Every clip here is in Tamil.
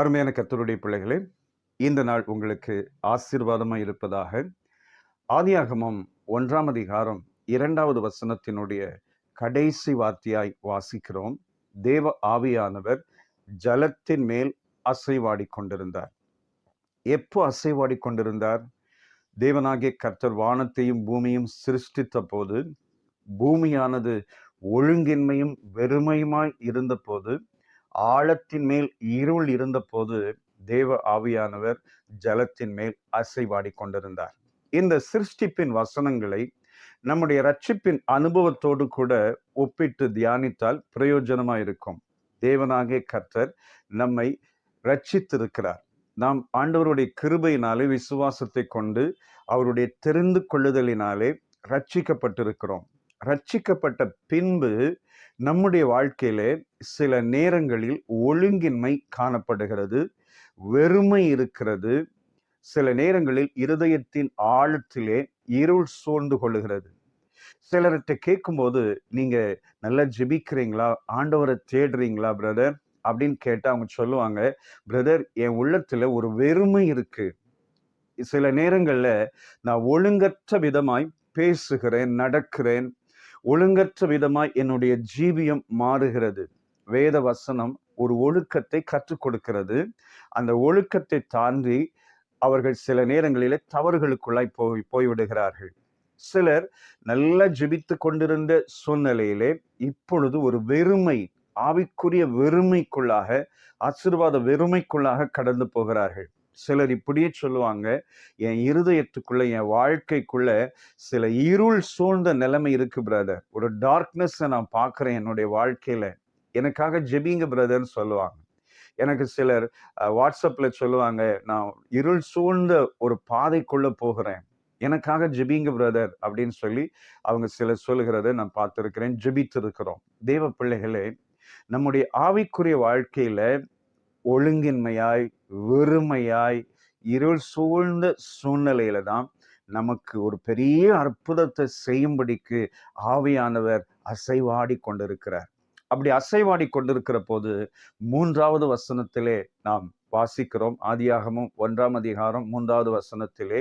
அருமையான கர்த்தருடைய பிள்ளைகளே, இந்த நாள் உங்களுக்கு ஆசீர்வாதமாய் இருப்பதாக. ஆதியாகமம் 1ஆம் அதிகாரம் 2வது வசனத்தினுடைய கடைசி வார்த்தையாய் வாசிக்கிறோம். தேவ ஆவியானவர் ஜலத்தின் மேல் அசைவாடிக் கொண்டிருந்தார். எப்போ அசைவாடிக் கொண்டிருந்தார்? தேவனாகிய கர்த்தர் வானத்தையும் பூமியும் சிருஷ்டித்த போது, பூமியானது ஒழுங்கின்மையும் வெறுமையுமாய் இருந்தபோது, ஆழத்தின் மேல் இருள் இருந்தபோது, தேவ ஆவியானவர் ஜலத்தின் மேல் அசைவாடிக் கொண்டிருந்தார். இந்த சிருஷ்டிப்பின் வசனங்களை நம்முடைய ரட்சிப்பின் அனுபவத்தோடு கூட ஒப்பிட்டு தியானித்தால் பிரயோஜனமாயிருக்கும். தேவனாகிய கர்த்தர் நம்மை ரட்சித்திருக்கிறார். நாம் ஆண்டவருடைய கிருபையினாலே, விசுவாசத்தை கொண்டு அவருடைய தெரிந்து கொள்ளுதலினாலே ரட்சிக்கப்பட்டிருக்கிறோம். ரட்சிக்கப்பட்ட பின்பு நம்முடைய வாழ்க்கையிலே சில நேரங்களில் ஒழுங்கின்மை காணப்படுகிறது, வெறுமை இருக்கிறது. சில நேரங்களில் இருதயத்தின் ஆழத்திலே இருள் சூழ்ந்து கொள்ளுகிறது. சிலர்கிட்ட கேட்கும்போது, நீங்க நல்லா ஜெபிக்கிறீங்களா, ஆண்டவரை தேடுறீங்களா பிரதர் அப்படின்னு கேட்டா அவங்க சொல்லுவாங்க, பிரதர் என் உள்ளத்துல ஒரு வெறுமை இருக்கு. சில நேரங்கள்ல நான் ஒழுங்கற்ற விதமாய் பேசுகிறேன், நடக்கிறேன். ஒழுங்கற்ற விதமாய் என்னுடைய ஜீவியம் மாறுகிறது. வேத வசனம் ஒரு ஒழுக்கத்தை கற்றுக் கொடுக்கிறது. அந்த ஒழுக்கத்தை தாண்டி அவர்கள் சில நேரங்களிலே தவறுகளுக்குள்ளாய் போய்விடுகிறார்கள். சிலர் நல்லா ஜெபித்து கொண்டிருந்த சூழ்நிலையிலே இப்பொழுது ஒரு வெறுமை, ஆவிக்குரிய வெறுமைக்குள்ளாக, ஆசீர்வாத வெறுமைக்குள்ளாக கடந்து போகிறார்கள். சிலர் இப்படியே சொல்லுவாங்க, என் இருதயத்துக்குள்ள, என் வாழ்க்கைக்குள்ள சில இருள் சூழ்ந்த நிலைமை இருக்கு பிரதர். ஒரு டார்க்னஸ் நான் பார்க்கிறேன் என்னுடைய வாழ்க்கையில. எனக்காக ஜெபிங்க பிரதர்ன்னு சொல்லுவாங்க. எனக்கு சிலர் வாட்ஸ்அப்ல சொல்லுவாங்க, நான் இருள் சூழ்ந்த ஒரு பாதைக்குள்ள போகிறேன், எனக்காக ஜெபிங்க பிரதர் அப்படின்னு சொல்லி அவங்க சிலர் சொல்லுகிறத நான் பார்த்திருக்கிறேன், ஜெபித்திருக்கிறோம். தேவ பிள்ளைகளே, நம்முடைய ஆவிக்குரிய வாழ்க்கையில ஒழுங்கின்மையாய், வெறுமையாய், இருள் சூழ்ந்த சூழ்நிலையில தான் நமக்கு ஒரு பெரிய அற்புதத்தை செய்யும்படிக்கு ஆவியானவர் அசைவாடி கொண்டிருக்கிறார். அப்படி அசைவாடி கொண்டிருக்கிற போது 3வது வசனத்திலே நாம் வாசிக்கிறோம். ஆதியாகமம் 1ஆம் அதிகாரம் 3வது வசனத்திலே,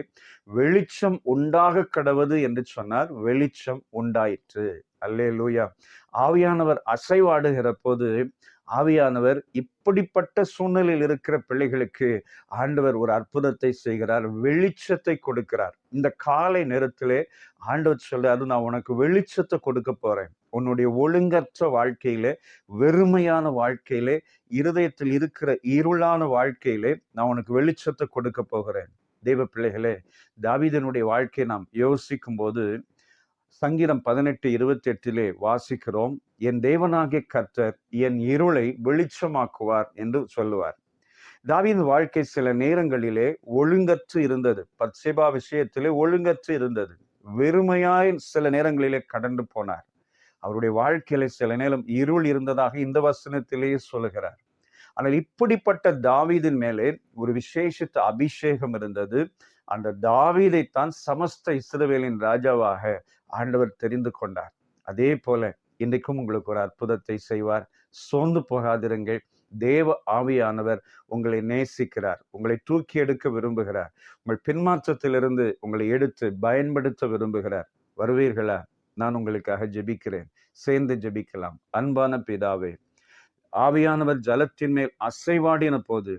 வெளிச்சம் உண்டாக கடவது என்று சொன்னார், வெளிச்சம் உண்டாயிற்று. அல்லேலூயா. ஆவியானவர் அசைவாடுகிற போது, ஆவியானவர் இப்படிப்பட்ட சூழ்நிலையில் இருக்கிற பிள்ளைகளுக்கு ஆண்டவர் ஒரு அற்புதத்தை செய்கிறார், வெளிச்சத்தை கொடுக்கிறார். இந்த காலை நேரத்திலே ஆண்டவர் சொல்றாரு, நான் உனக்கு வெளிச்சத்தை கொடுக்க போறேன். உன்னுடைய ஒழுங்கற்ற வாழ்க்கையிலே, வெறுமையான வாழ்க்கையிலே, இருதயத்தில் இருக்கிற இருளான வாழ்க்கையிலே நான் உனக்கு வெளிச்சத்தை கொடுக்க போகிறேன். தேவ பிள்ளைகளே, தாவீதினுடைய வாழ்க்கையை நாம் யோசிக்கும் போது, சங்கீதம் 18:28 வாசிக்கிறோம், என் தேவனாகிய கர்த்தர் என் இருளை வெளிச்சமாக்குவார் என்று சொல்லுவார். தாவீதின் வாழ்க்கை சில நேரங்களிலே ஒழுங்கற்று இருந்தது. பத்சேபா விஷயத்திலே ஒழுங்கற்று இருந்தது. வெறுமையாய் சில நேரங்களிலே கடந்து போனார். அவருடைய வாழ்க்கையில சில நேரம் இருள் இருந்ததாக இந்த வசனத்திலேயே சொல்லுகிறார். ஆனால் இப்படிப்பட்ட தாவீதின் மேலே ஒரு விசேஷித்த அபிஷேகம் இருந்தது. அந்த தாவீதைத்தான் சமஸ்த இஸ்ரவேலின் ராஜாவாக ஆண்டவர் தெரிந்து கொண்டார். அதே போல இன்றைக்கும் உங்களுக்கு ஒரு அற்புதத்தை செய்வார். சோர்ந்து போகாதிருங்கள். தேவ ஆவியானவர் உங்களை நேசிக்கிறார், உங்களை தூக்கி எடுக்க விரும்புகிறார், உங்கள் பின்மாற்றத்திலிருந்து உங்களை எடுத்து பயன்படுத்த விரும்புகிறார். வருவீர்களா? நான் உங்களுக்காக ஜெபிக்கிறேன். சேர்ந்து ஜெபிக்கலாம். அன்பான பிதாவே, ஆவியானவர் ஜலத்தின் மேல் அசைவாடின போது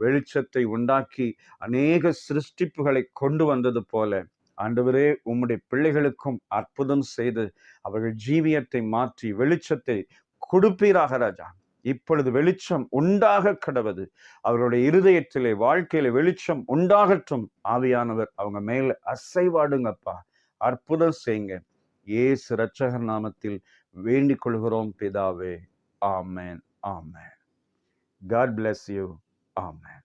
வெளிச்சத்தை உண்டாக்கி அநேக சிருஷ்டிப்புகளை கொண்டு வந்தது போல, ஆண்டவரே, உம்முடைய பிள்ளைகளுக்கும் அற்புதம் செய்து அவர்கள் ஜீவியத்தை மாற்றி வெளிச்சத்தை கொடுப்பீராக ராஜா. இப்பொழுது வெளிச்சம் உண்டாக கடவது. அவருடைய இருதயத்திலே, வாழ்க்கையில வெளிச்சம் உண்டாகட்டும். ஆவியானவர் அவங்க மேல அசைவாடுங்கப்பா. அற்புதம் செய்யுங்க. இயேசு இரட்சகர் நாமத்தில் வேண்டிக் கொள்கிறோம் பிதாவே. ஆமென். ஆமென். God bless you. Amen.